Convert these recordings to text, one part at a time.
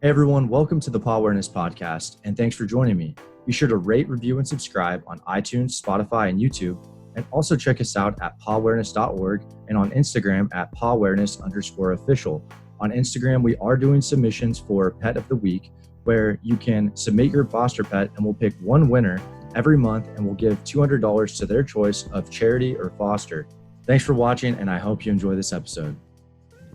Hey everyone, welcome to the Pawareness podcast, and thanks for joining me. Be sure to rate, review, and subscribe on iTunes, Spotify, and YouTube, and also check us out at pawareness.org and on Instagram at pawareness_official. On Instagram, we are doing submissions for Pet of the Week, where you can submit your foster pet, and we'll pick one winner every month, and we'll give $200 to their choice of charity or foster. Thanks for watching, and I hope you enjoy this episode.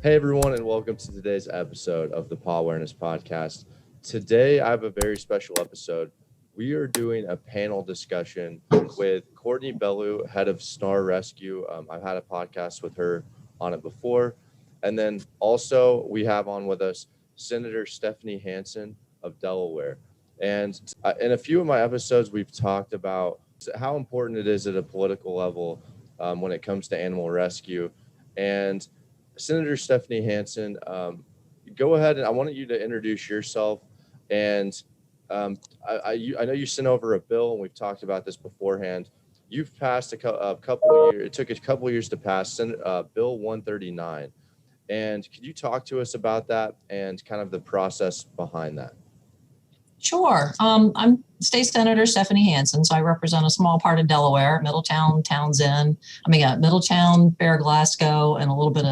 Hey everyone, and welcome to today's episode of the Pawareness podcast. Today I have a very special episode. We are doing a panel discussion with Courtney Bellew, head of Star Rescue. I've had a podcast with her on it before. And then also we have on with us Senator Stephanie Hansen of Delaware. And in a few of my episodes, we've talked about how important it is at a political level when it comes to animal rescue. And Senator Stephanie Hansen, go ahead, and I wanted you to introduce yourself. And I know you sent over a bill, and we've talked about this beforehand. You've passed a couple of years. It took a couple of years to pass Bill 139. And could you talk to us about that and kind of the process behind that? Sure. I'm State Senator Stephanie Hansen, so I represent a small part of Delaware, Middletown, Fair Glasgow, and a little bit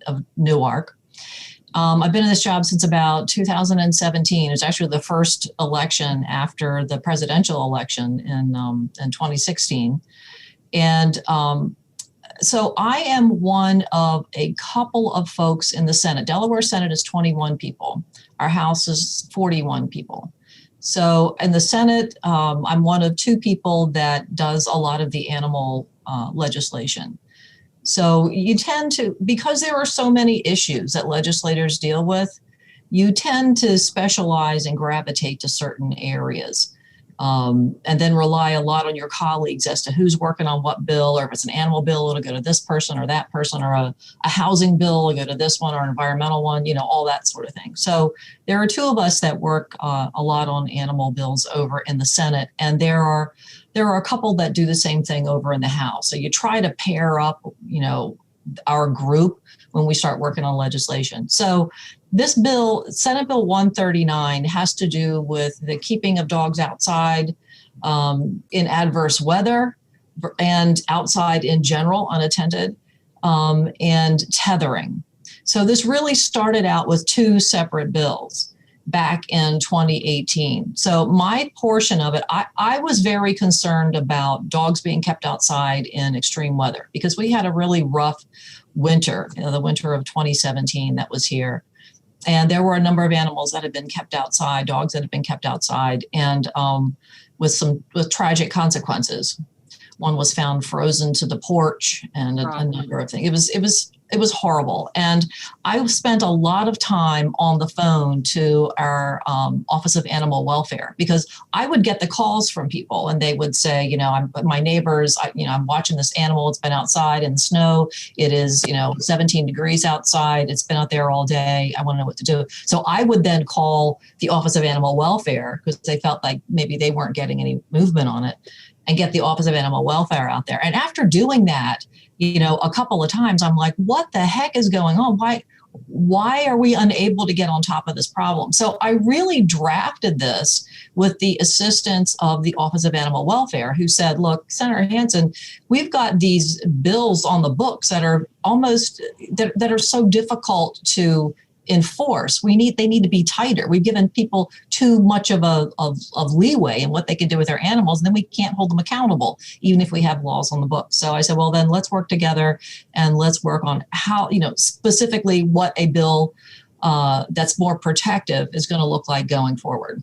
of Newark. I've been in this job since about 2017. It was actually the first election after the presidential election in 2016. And so I am one of a couple of folks in the Senate. Delaware Senate is 21 people. Our House is 41 people. So in the Senate, I'm one of two people that does a lot of the animal legislation. So you tend to, because there are so many issues that legislators deal with, you tend to specialize and gravitate to certain areas. And then rely a lot on your colleagues as to who's working on what bill, or if it's an animal bill, it'll go to this person or that person, or a housing bill, it'll go to this one, or an environmental one, all that sort of thing. So there are two of us that work a lot on animal bills over in the Senate, and there are a couple that do the same thing over in the House. So you try to pair up, our group when we start working on legislation. So this bill, Senate Bill 139, has to do with the keeping of dogs outside in adverse weather and outside in general, unattended, and tethering. So this really started out with two separate bills back in 2018. So my portion of it, I was very concerned about dogs being kept outside in extreme weather, because we had a really rough winter, the winter of 2017 that was here. And there were a number of animals that had been kept outside, dogs that had been kept outside, and with tragic consequences. One was found frozen to the porch, and a number of things. It was horrible. And I spent a lot of time on the phone to our Office of Animal Welfare, because I would get the calls from people, and they would say, my neighbors, I'm watching this animal. It's been outside in the snow. It is, 17 degrees outside. It's been out there all day. I want to know what to do. So I would then call the Office of Animal Welfare, because they felt like maybe they weren't getting any movement on it, and get the Office of Animal Welfare out there. And after doing that, a couple of times, I'm like, what the heck is going on? Why are we unable to get on top of this problem? So I really drafted this with the assistance of the Office of Animal Welfare, who said, look, Senator Hansen, we've got these bills on the books that are that are so difficult to enforce. They need to be tighter. We've given people too much of leeway in what they can do with their animals, and then we can't hold them accountable, even if we have laws on the books. So I said, well, then let's work together, and let's work on how, specifically what a bill that's more protective is going to look like going forward.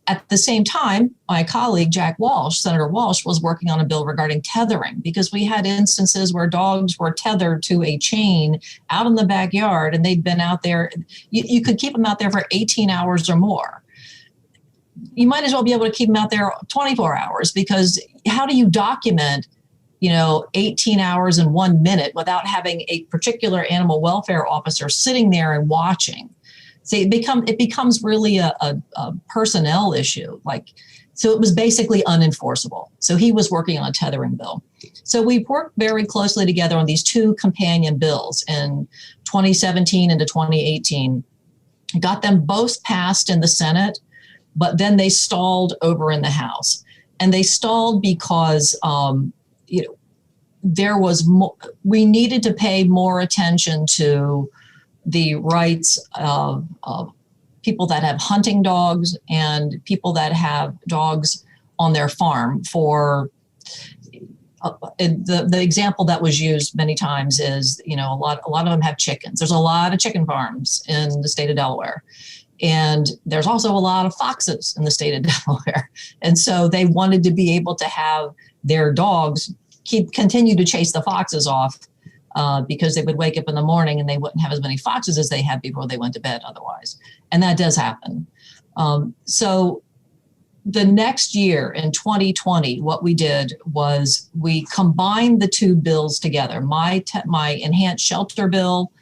At the same time, my colleague, Senator Walsh, was working on a bill regarding tethering, because we had instances where dogs were tethered to a chain out in the backyard, and they'd been out there. You could keep them out there for 18 hours or more. You might as well be able to keep them out there 24 hours, because how do you document 18 hours and 1 minute without having a particular animal welfare officer sitting there and watching? So it becomes really a personnel issue. So it was basically unenforceable. So he was working on a tethering bill. So we worked very closely together on these two companion bills in 2017 into 2018. got them both passed in the Senate, but then they stalled over in the House. And they stalled because, there was we needed to pay more attention to the rights of people that have hunting dogs and people that have dogs on their farm. For the example that was used many times is, a lot of them have chickens. There's a lot of chicken farms in the state of Delaware. And there's also a lot of foxes in the state of Delaware. And so they wanted to be able to have their dogs continue to chase the foxes off, because they would wake up in the morning and they wouldn't have as many foxes as they had before they went to bed otherwise. And that does happen. So the next year in 2020, what we did was we combined the two bills together, my enhanced shelter bill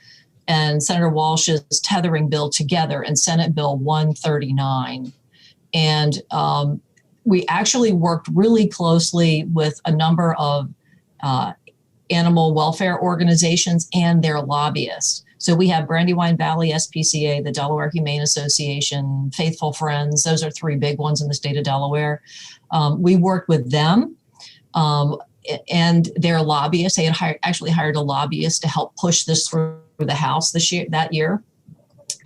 and Senator Walsh's tethering bill together in Senate Bill 139. And we actually worked really closely with a number of animal welfare organizations and their lobbyists. So we have Brandywine Valley SPCA, the Delaware Humane Association, Faithful Friends. Those are three big ones in the state of Delaware. We worked with them and their lobbyists. They had actually hired a lobbyist to help push this through the House that year.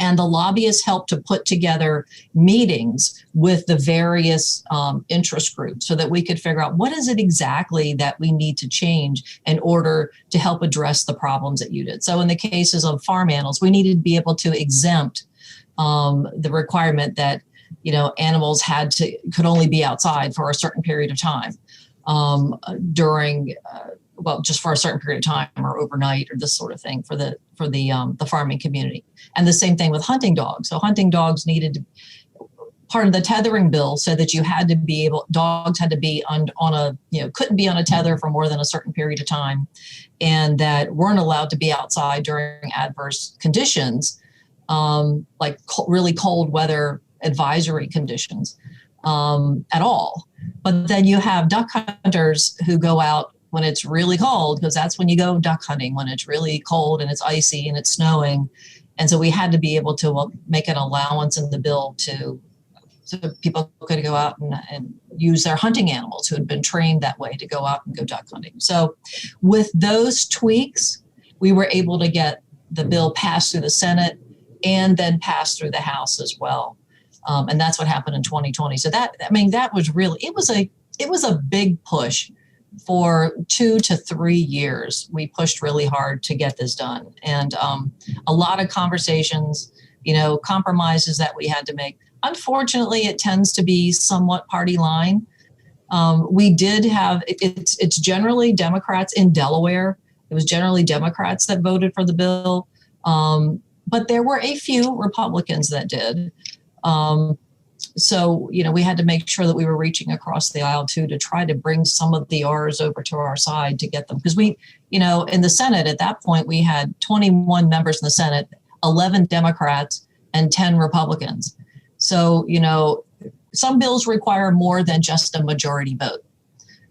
And the lobbyists helped to put together meetings with the various interest groups so that we could figure out what is it exactly that we need to change in order to help address the problems that you did. So in the cases of farm animals, we needed to be able to exempt the requirement that, animals could only be outside for a certain period of time during just for a certain period of time or overnight or this sort of thing for the farming community. And the same thing with hunting dogs. So hunting dogs part of the tethering bill said that dogs had to be couldn't be on a tether for more than a certain period of time, and that weren't allowed to be outside during adverse conditions, like really cold weather advisory conditions at all. But then you have duck hunters who go out when it's really cold, because that's when you go duck hunting, when it's really cold and it's icy and it's snowing. And so we had to be able to make an allowance in the bill so people could go out and use their hunting animals who had been trained that way to go out and go duck hunting. So with those tweaks, we were able to get the bill passed through the Senate and then passed through the House as well. And that's what happened in 2020. So that was really, it was a big push. For 2 to 3 years, we pushed really hard to get this done. And a lot of conversations, compromises that we had to make. Unfortunately, it tends to be somewhat party line. We did have, it's generally Democrats in Delaware. It was generally Democrats that voted for the bill. But there were a few Republicans that did. So, we had to make sure that we were reaching across the aisle too, to try to bring some of the R's over to our side to get them. Because we, in the Senate at that point, we had 21 members in the Senate, 11 Democrats and 10 Republicans. So, some bills require more than just a majority vote.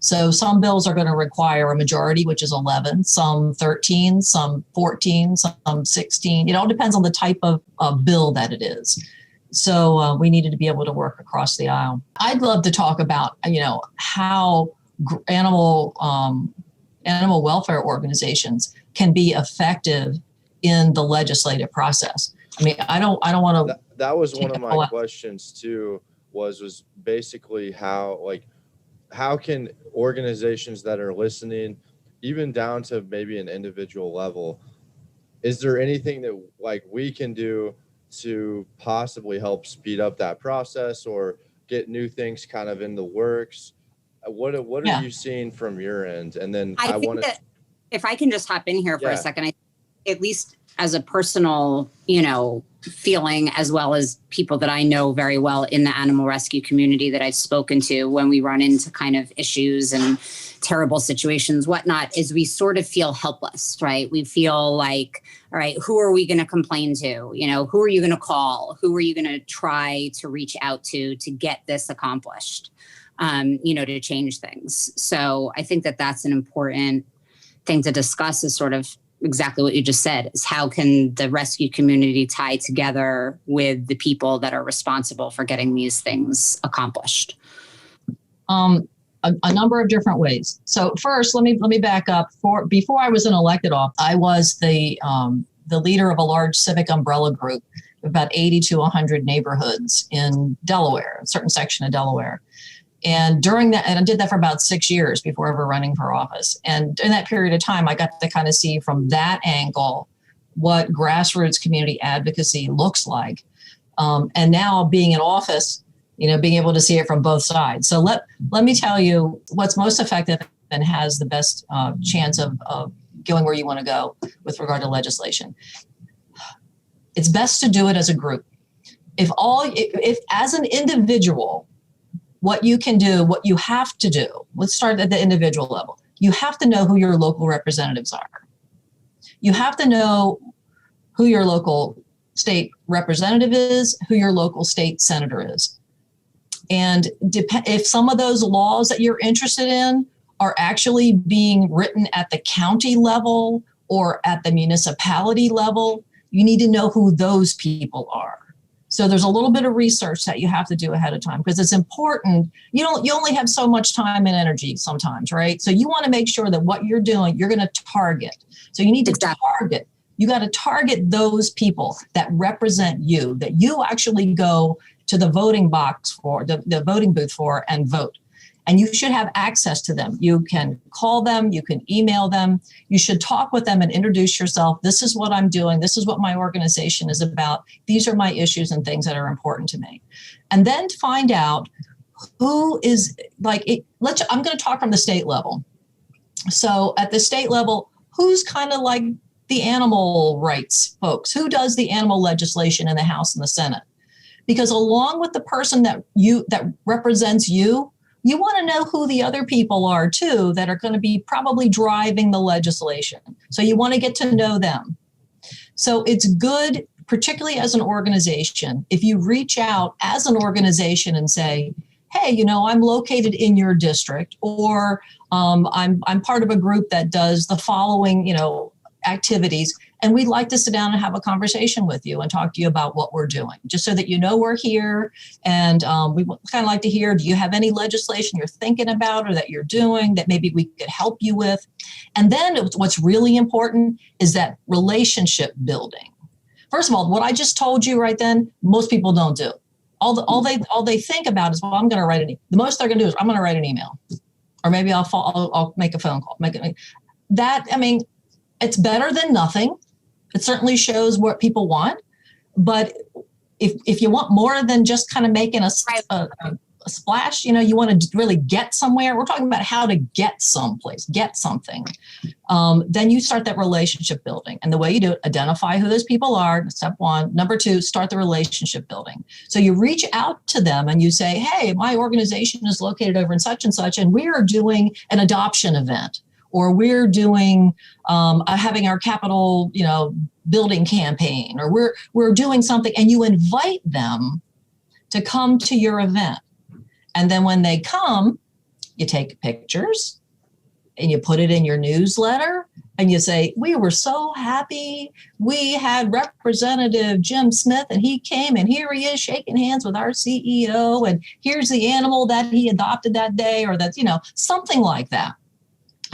So some bills are going to require a majority, which is 11, some 13, some 14, some 16. It all depends on the type of bill that it is. So we needed to be able to work across the aisle. I'd love to talk about, how animal welfare organizations can be effective in the legislative process. I don't want to. That was one of my questions too. Was basically how can organizations that are listening, even down to maybe an individual level, is there anything that we can do to possibly help speed up that process or get new things kind of in the works? What are you seeing from your end? And then I think that if I can just hop in here for a second, at least as a personal, feeling, as well as people that I know very well in the animal rescue community that I've spoken to when we run into kind of issues and terrible situations, whatnot, is we sort of feel helpless, right? We feel like, all right, who are we going to complain to? Who are you going to call? Who are you going to try to reach out to get this accomplished, to change things? So I think that that's an important thing to discuss, is sort of exactly what you just said, is how can the rescue community tie together with the people that are responsible for getting these things accomplished? A number of different ways. So first, let me back up. Before I was in elected office, I was the leader of a large civic umbrella group, about 80 to 100 neighborhoods in Delaware, a certain section of Delaware. And during that, and I did that for about 6 years before ever running for office. And in that period of time, I got to kind of see from that angle what grassroots community advocacy looks like. And now being in office, being able to see it from both sides. So let me tell you what's most effective and has the best chance of going where you want to go with regard to legislation. It's best to do it as a group. If as an individual, what you can do, what you have to do, let's start at the individual level. You have to know who your local representatives are. You have to know who your local state representative is, who your local state senator is. And if some of those laws that you're interested in are actually being written at the county level or at the municipality level, you need to know who those people are. So there's a little bit of research that you have to do ahead of time because it's important. You only have so much time and energy sometimes, right? So you want to make sure that what you're doing, you're going to target. So you need to target. You got to target those people that represent you, that you actually go to the voting box for, the voting booth for, and vote. And you should have access to them. You can call them, you can email them. You should talk with them and introduce yourself. This is what I'm doing. This is what my organization is about. These are my issues and things that are important to me. And then find out who is I'm going to talk from the state level. So at the state level, who's kind of like the animal rights folks? Who does the animal legislation in the House and the Senate? Because along with the person that represents you, you want to know who the other people are too that are going to be probably driving the legislation. So you want to get to know them. So it's good, particularly as an organization, if you reach out as an organization and say, hey, I'm located in your district, or I'm part of a group that does the following, activities, and we'd like to sit down and have a conversation with you and talk to you about what we're doing, just so that we're here. And we kind of like to hear, do you have any legislation you're thinking about or that you're doing that maybe we could help you with? And then what's really important is that relationship building. First of all, what I just told you right then, most people don't do. All they think about is, well, I'm going to write the most they're going to do is I'm going to write an email, or maybe I'll make a phone call. It's better than nothing. It certainly shows what people want. But if you want more than just kind of making a splash, you want to really get somewhere. We're talking about how to get someplace, get something. Then you start that relationship building. And the way you do it, identify who those people are, step one. Number two, start the relationship building. So you reach out to them and you say, hey, my organization is located over in such and such, and we are doing an adoption event. Or we're doing having our capital, building campaign, or we're doing something, and you invite them to come to your event. And then when they come, you take pictures and you put it in your newsletter and you say, we were so happy. We had Representative Jim Smith and he came and here he is shaking hands with our CEO. And here's the animal that he adopted that day, or that, something like that.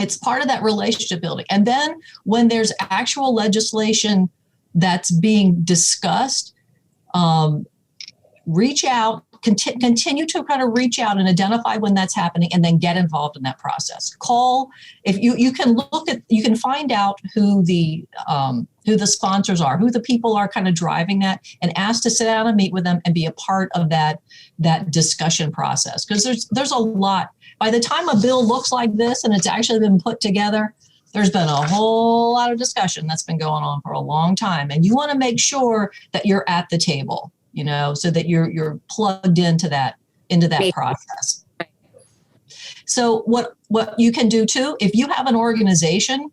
It's part of that relationship building. And then when there's actual legislation that's being discussed, reach out, continue to kind of reach out and identify when that's happening, and then get involved in that process. Call, if you can find out who the sponsors are, who the people are kind of driving that, and ask to sit down and meet with them and be a part of that discussion process. Because there's a lot. By the time a bill looks like this and it's actually been put together, there's been a whole lot of discussion that's been going on for a long time. And you want to make sure that you're at the table, so that you're plugged into that process. So what you can do too, if you have an organization,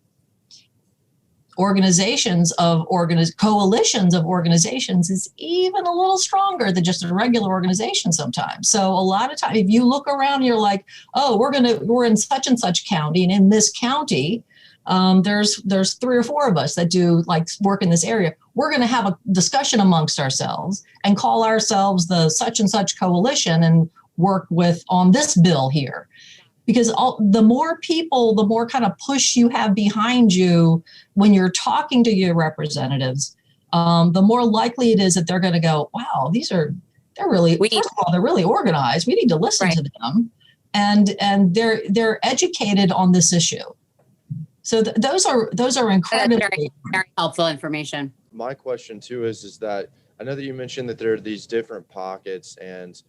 coalitions of organizations is even a little stronger than just a regular organization sometimes. So a lot of times, if you look around, you're like, oh, we're in such and such county, and in this county, there's 3 or 4 of us that do like work in this area. We're going to have a discussion amongst ourselves and call ourselves the such and such coalition and work on this bill here. Because the more people, the more kind of push you have behind you when you're talking to your representatives, the more likely it is that they're going to go, wow, they're really organized. We need to listen to them. And they're educated on this issue. So those are incredibly very, very helpful information. My question too is that I know that you mentioned that there are these different pockets, and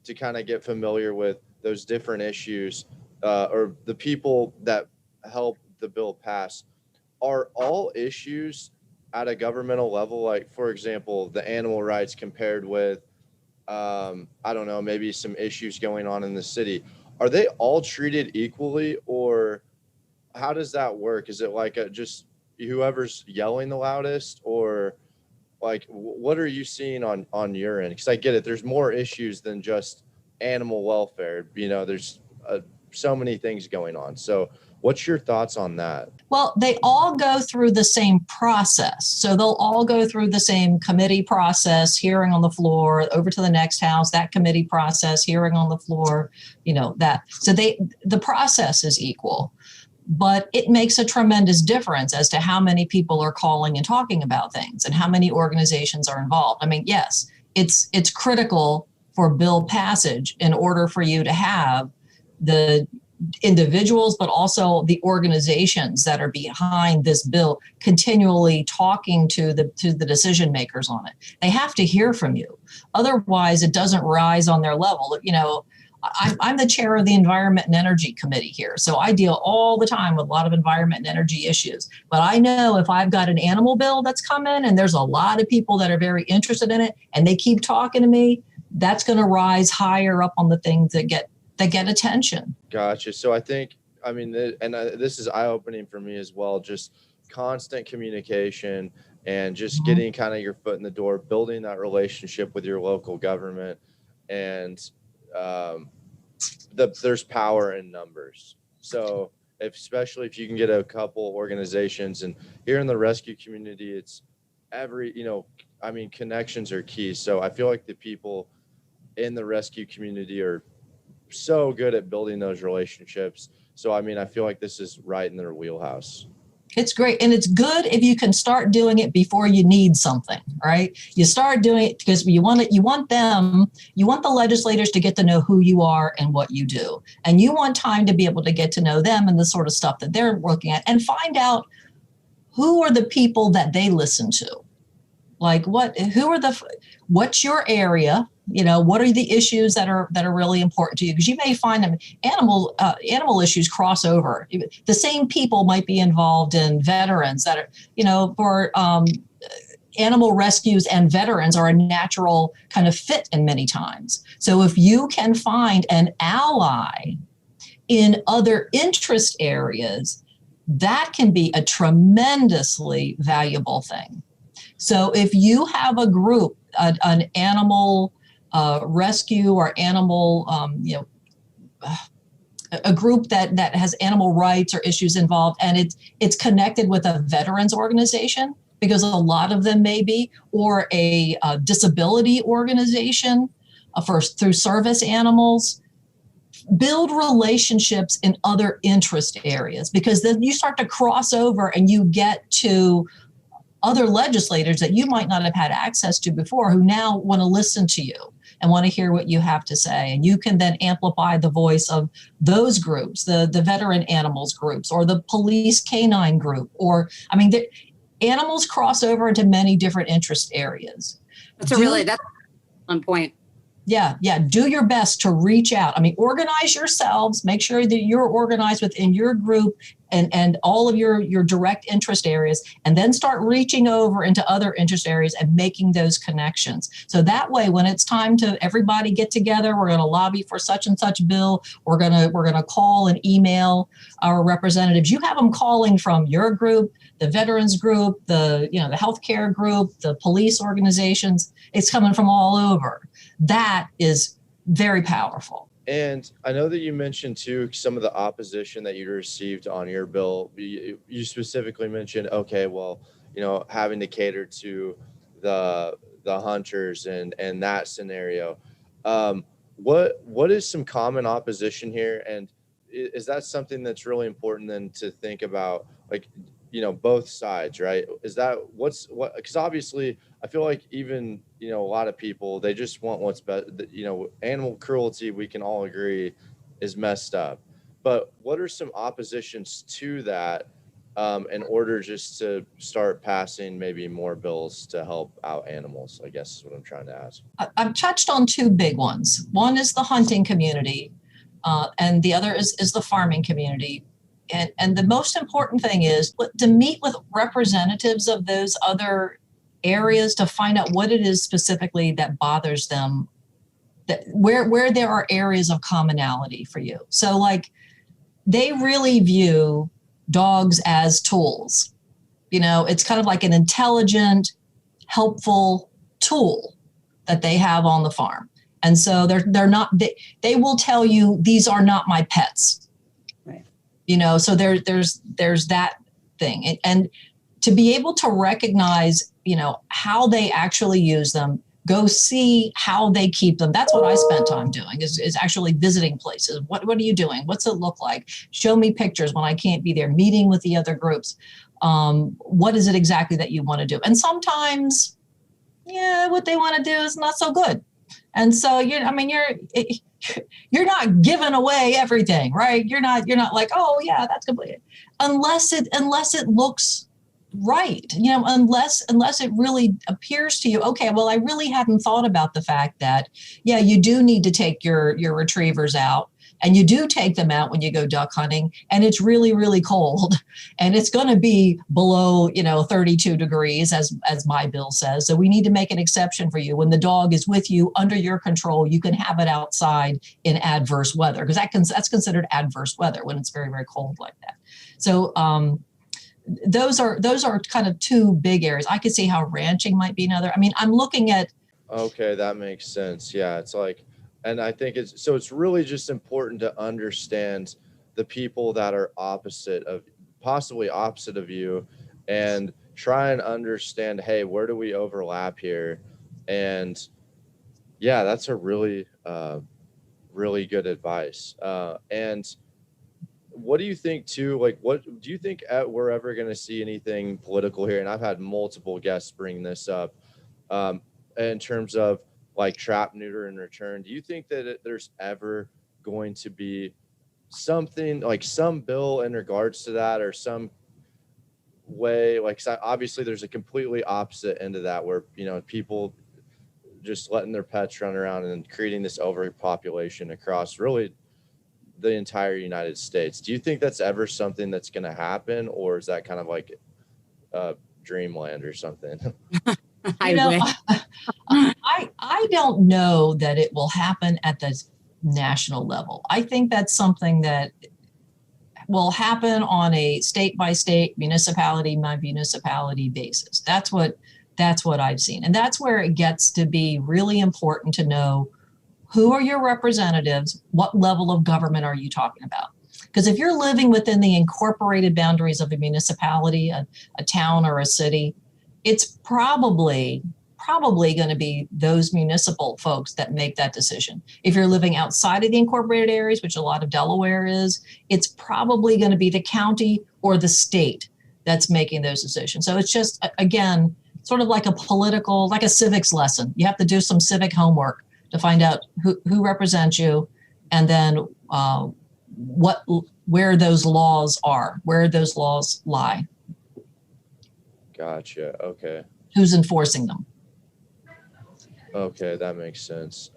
to kind of get familiar with those different issues, or the people that help the bill pass, are all issues at a governmental level, like for example, the animal rights compared with, I don't know, maybe some issues going on in the city, are they all treated equally, or how does that work? Is it like just whoever's yelling the loudest, or like what are you seeing on your end? Because I get it, there's more issues than just animal welfare. There's so many things going on. So what's your thoughts on that? Well, they all go through the same process. So they'll all go through the same committee process, hearing on the floor, over to the next house, that committee process, hearing on the floor, that. So the process is equal, but it makes a tremendous difference as to how many people are calling and talking about things and how many organizations are involved. I mean, yes, it's critical for bill passage in order for you to have the individuals, but also the organizations that are behind this bill continually talking to the decision makers on it. They have to hear from you. Otherwise, it doesn't rise on their level. I'm the chair of the Environment and Energy Committee here. So I deal all the time with a lot of environment and energy issues. But I know if I've got an animal bill that's coming and there's a lot of people that are very interested in it and they keep talking to me, that's going to rise higher up on the things that get attention. Gotcha. So this is eye-opening for me as well, just constant communication and just getting kind of your foot in the door, building that relationship with your local government. And there's power in numbers. So especially if you can get a couple organizations, and here in the rescue community, it's connections are key. So I feel like the people in the rescue community are so good at building those relationships. So, I feel like this is right in their wheelhouse. It's great. And it's good if you can start doing it before you need something, right? You start doing it because you want the legislators to get to know who you are and what you do. And you want time to be able to get to know them and the sort of stuff that they're looking at and find out who are the people that they listen to. Like what's your area? What are the issues that are really important to you? Because you may find them animal issues cross over. The same people might be involved in veterans that are, for animal rescues, and veterans are a natural kind of fit in many times. So if you can find an ally in other interest areas, that can be a tremendously valuable thing. So if you have a group, an animal rescue or animal, a group that has animal rights or issues involved, and it's connected with a veterans organization, because a lot of them may be, or a disability organization through service animals. Build relationships in other interest areas, because then you start to cross over and you get to other legislators that you might not have had access to before, who now want to listen to you and want to hear what you have to say. And you can then amplify the voice of those groups, the veteran animals groups, or the police canine group, the animals cross over into many different interest areas. That's one point. Yeah. Do your best to reach out. Organize yourselves, make sure that you're organized within your group and all of your direct interest areas, and then start reaching over into other interest areas and making those connections. So that way, when it's time to everybody get together, we're going to lobby for such and such bill, we're going to call and email our representatives. You have them calling from your group, the veterans group, the healthcare group, the police organizations. It's coming from all over. That is very powerful. And I know that you mentioned too some of the opposition that you received on your bill. You specifically mentioned, okay, well, having to cater to the hunters and that scenario. What is some common opposition here, and is that something that's really important then to think about, like, both sides, right? Is that what? Because obviously, I feel like even a lot of people, they just want what's best. Animal cruelty, we can all agree, is messed up. But what are some oppositions to that, in order just to start passing maybe more bills to help out animals? I guess is what I'm trying to ask. I've touched on two big ones. One is the hunting community, and the other is the farming community. And the most important thing is to meet with representatives of those other areas to find out what it is specifically that bothers them, that where there are areas of commonality for you. So like, they really view dogs as tools. It's kind of like an intelligent, helpful tool that they have on the farm. And so they're not, they will tell you, these are not my pets. Right. So there's that thing. And to be able to recognize, how they actually use them, go see how they keep them. That's what I spent time doing, is actually visiting places. What are you doing? What's it look like? Show me pictures when I can't be there, meeting with the other groups. What is it exactly that you want to do? And sometimes, what they want to do is not so good. And so you're not giving away everything, right? You're not like, oh yeah, that's completed. Unless it looks right, unless it really appears to you, okay, well, I really hadn't thought about the fact that, you do need to take your retrievers out, and you do take them out when you go duck hunting, and it's really, really cold, and it's going to be below, 32 degrees, as my bill says. So we need to make an exception for you. When the dog is with you, under your control, you can have it outside in adverse weather, because that's considered adverse weather when it's very, very cold like that. So, those are kind of two big areas. I could see how ranching might be another. I'm looking at. Okay, that makes sense. Yeah, it's like, and I think it's really just important to understand the people that are possibly opposite of you, and try and understand, hey, where do we overlap here? And yeah, that's a really, really good advice. And what do you think too? Like, what do you think we're ever going to see anything political here? And I've had multiple guests bring this up, in terms of like trap, neuter, and return. Do you think that there's ever going to be something like some bill in regards to that, or some way? Like, obviously there's a completely opposite end of that, where people just letting their pets run around and creating this overpopulation across really the entire United States. Do you think that's ever something that's going to happen, or is that kind of like dreamland or something? I don't know that it will happen at the national level. I think that's something that will happen on a state by state, municipality by municipality basis. That's what I've seen. And that's where it gets to be really important to know, who are your representatives? What level of government are you talking about? Because if you're living within the incorporated boundaries of a municipality, a town, or a city, it's probably going to be those municipal folks that make that decision. If you're living outside of the incorporated areas, which a lot of Delaware is, it's probably going to be the county or the state that's making those decisions. So it's just, again, sort of like like a civics lesson. You have to do some civic homework to find out who represents you, and then where those laws are, where those laws lie. Gotcha. Okay. Who's enforcing them? Okay, that makes sense.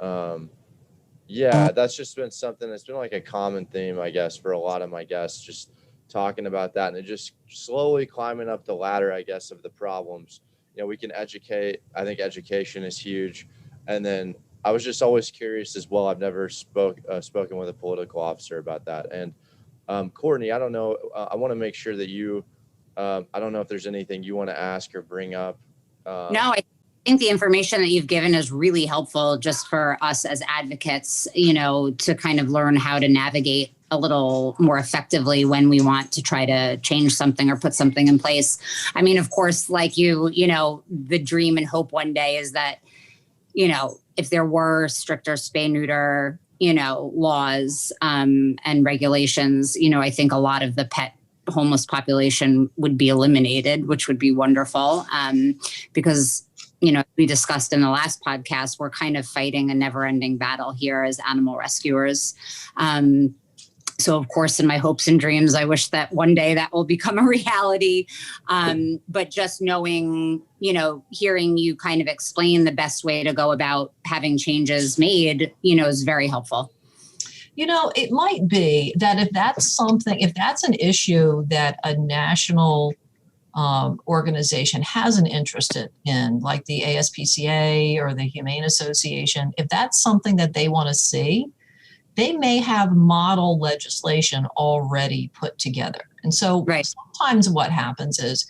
Yeah, that's just been something that's been like a common theme, I guess, for a lot of my guests, just talking about that, and it just slowly climbing up the ladder, I guess, of the problems. We can educate. I think education is huge. And then I was just always curious as well. I've never spoken with a political officer about that. And Courtney, I don't know. I want to make sure that you, I don't know if there's anything you want to ask or bring up. No, think the information that you've given is really helpful just for us as advocates, to kind of learn how to navigate a little more effectively when we want to try to change something or put something in place. I mean, of course, like the dream and hope one day is that, if there were stricter spay-neuter, laws and regulations, I think a lot of the pet homeless population would be eliminated, which would be wonderful. Because, we discussed in the last podcast, we're kind of fighting a never-ending battle here as animal rescuers. So, of course, in my hopes and dreams, I wish that one day that will become a reality. But just knowing, hearing you kind of explain the best way to go about having changes made, is very helpful. It might be that if that's an issue that a national organization has an interest in, like the ASPCA or the Humane Association, if that's something that they want to see, they may have model legislation already put together. And so sometimes what happens is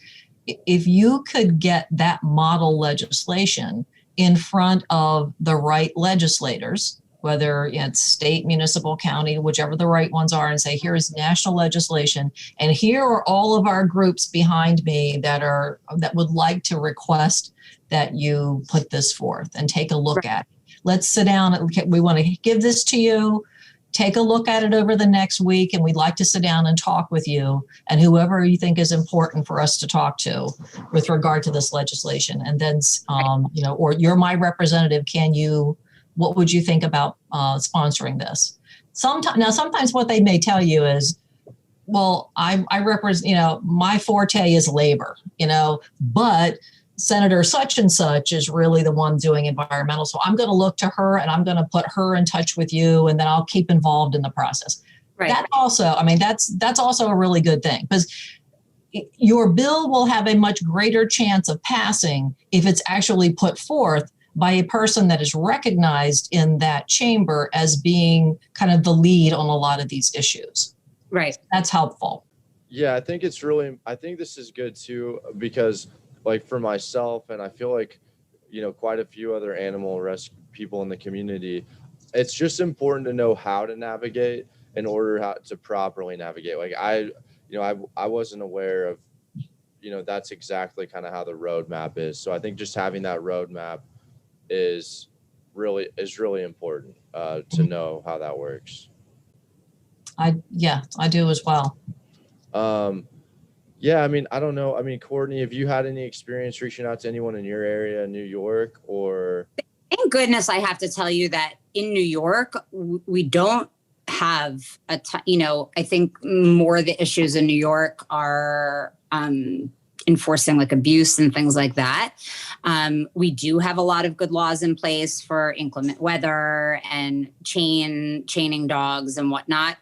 if you could get that model legislation in front of the right legislators, whether it's state, municipal, county, whichever the right ones are, and say, here is national legislation, and here are all of our groups behind me that would like to request that you put this forth and take a look at it. Let's sit down and we want to give this to you. Take a look at it over the next week, and we'd like to sit down and talk with you and whoever you think is important for us to talk to with regard to this legislation. And then, or you're my representative, what would you think about sponsoring this? Sometimes what they may tell you is, well, I represent, my forte is labor, but Senator such and such is really the one doing environmental. So I'm going to look to her and I'm going to put her in touch with you, and then I'll keep involved in the process. Right. That also, that's also a really good thing, because your bill will have a much greater chance of passing if it's actually put forth by a person that is recognized in that chamber as being kind of the lead on a lot of these issues. Right. That's helpful. Yeah, I think this is good too, because like for myself, and I feel like, quite a few other animal rescue people in the community, it's just important to know how to navigate in order to properly navigate. Like I wasn't aware of, that's exactly kind of how the roadmap is. So I think just having that roadmap is really important to know how that works. I do as well. Yeah, I don't know. Courtney, have you had any experience reaching out to anyone in your area in New York, or? Thank goodness I have to tell you that in New York, we don't have I think more of the issues in New York are enforcing like abuse and things like that. We do have a lot of good laws in place for inclement weather and chaining dogs and whatnot.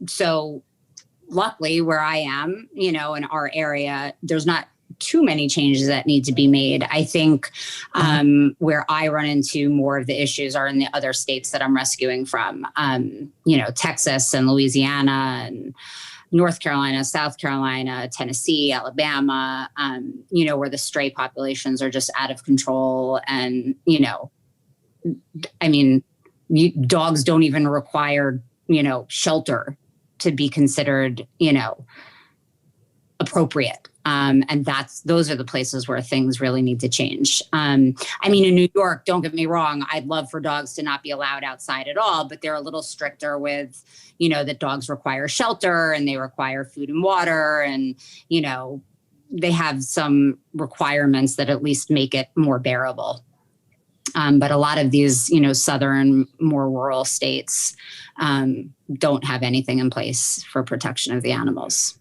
So luckily where I am, in our area, there's not too many changes that need to be made. I think where I run into more of the issues are in the other states that I'm rescuing from, Texas and Louisiana and North Carolina, South Carolina, Tennessee, Alabama, where the stray populations are just out of control. And, dogs don't even require, shelter to be considered, appropriate. And those are the places where things really need to change. In New York, don't get me wrong, I'd love for dogs to not be allowed outside at all, but they're a little stricter with, that dogs require shelter and they require food and water, and, they have some requirements that at least make it more bearable. But a lot of these, southern, more rural states don't have anything in place for protection of the animals.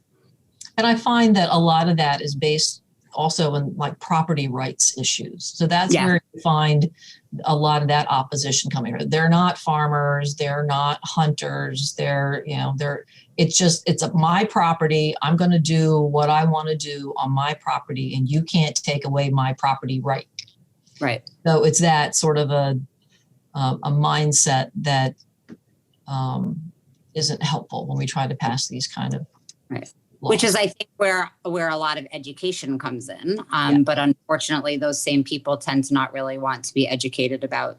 And I find that a lot of that is based also in like property rights issues. So that's where you find a lot of that opposition coming. They're not farmers, they're not hunters, it's my property. I'm going to do what I want to do on my property, and you can't take away my property right. Right. So it's that sort of a mindset that isn't helpful when we try to pass these kind of Which is, I think, where a lot of education comes in. But unfortunately, those same people tend to not really want to be educated about,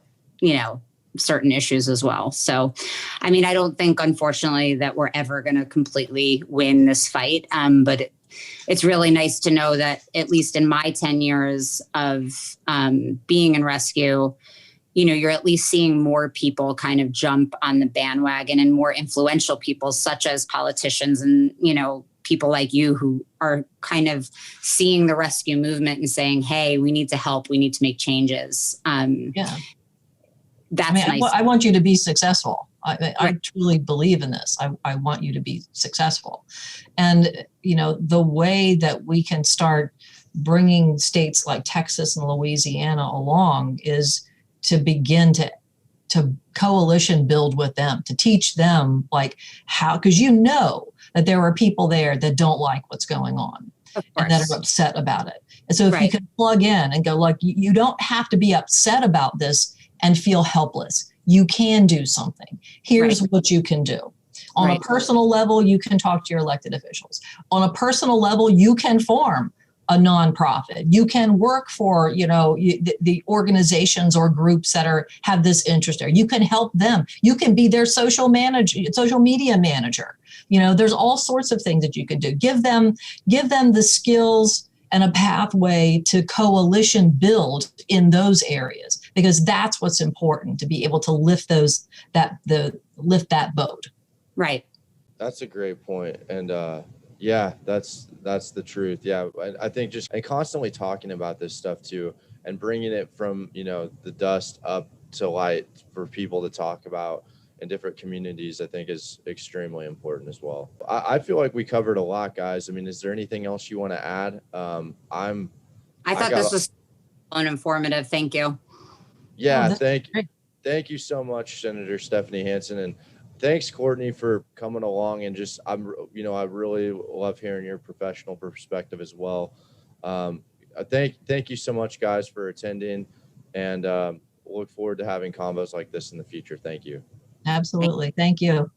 certain issues as well. So, I mean, I don't think, unfortunately, that we're ever going to completely win this fight. But it's really nice to know that at least in my 10 years of being in rescue, you're at least seeing more people kind of jump on the bandwagon, and more influential people such as politicians and, people like you who are kind of seeing the rescue movement and saying, hey, we need to help. We need to make changes. That's nice. I want you to be successful. I truly believe in this. I want you to be successful. And, the way that we can start bringing states like Texas and Louisiana along is to begin to coalition build with them, to teach them like how, because that there are people there that don't like what's going on and that are upset about it. And so if you can plug in and go like, you don't have to be upset about this and feel helpless. You can do something. Here's what you can do. On a personal level, you can talk to your elected officials. On a personal level, you can form a nonprofit. You can work for, the organizations or groups that have this interest there. You can help them. You can be their social media manager. There's all sorts of things that you can do. Give them the skills and a pathway to coalition build in those areas, because that's what's important, to be able to lift that boat. Right. That's a great point. And that's the truth. Yeah. I think just constantly talking about this stuff too, and bringing it from, the dust up to light for people to talk about in different communities, I think is extremely important as well. I feel like we covered a lot, guys. I mean, is there anything else you want to add? I thought this was informative. Thank you. Yeah. Thank you so much, Senator Stephanie Hansen. And thanks, Courtney, for coming along. And just, I really love hearing your professional perspective as well. Thank you so much, guys, for attending, and look forward to having combos like this in the future. Thank you. Absolutely. Thank you.